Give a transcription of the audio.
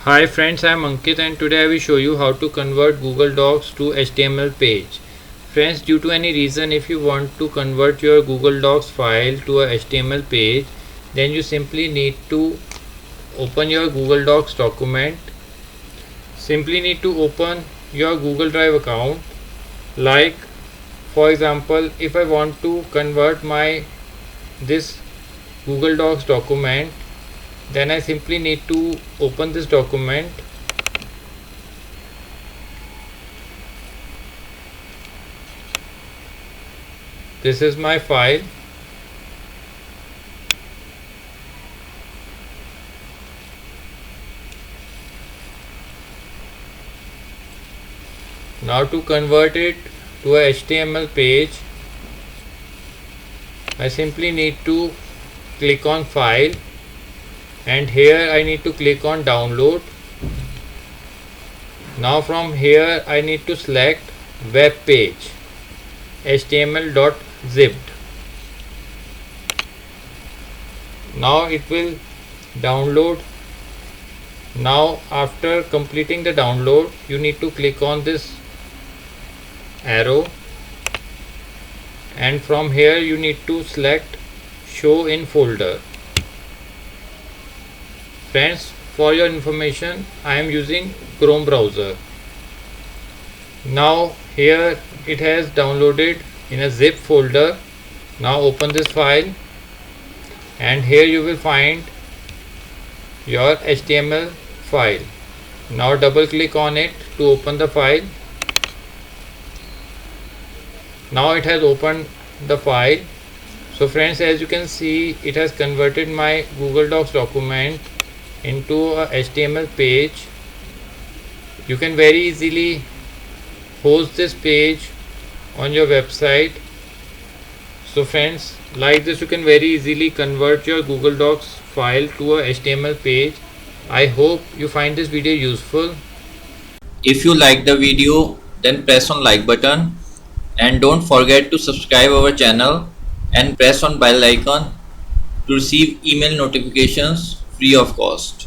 Hi friends, I am Ankit and today I will show you how to convert Google Docs to HTML page. Friends, due to any reason if you want to convert your Google Docs file to a HTML page, then you simply need to open your Google Docs document. Simply need to open your Google Drive account. Like for example, if I want to convert this Google Docs document, then I simply need to open this document. This is my file. Now to convert it to a HTML page, I simply need to click on file and here I need to click on download. Now from here I need to select web page html.zipped. Now it will download. Now after completing the download, you need to click on this arrow and from here you need to select show in folder. Friends, for your information, I am using Chrome browser. Now here it has downloaded in a zip folder. Now open this file and here you will find your HTML file. Now double click on it to open the file. Now it has opened the file. So friends, as you can see, it has converted my Google Docs document into a HTML page. You can very easily host this page on your website. So friends, like this you can very easily convert your Google Docs file to a HTML page. I hope you find this video useful. If you like the video, then press on like button and don't forget to subscribe our channel and press on bell icon to receive email notifications free of cost.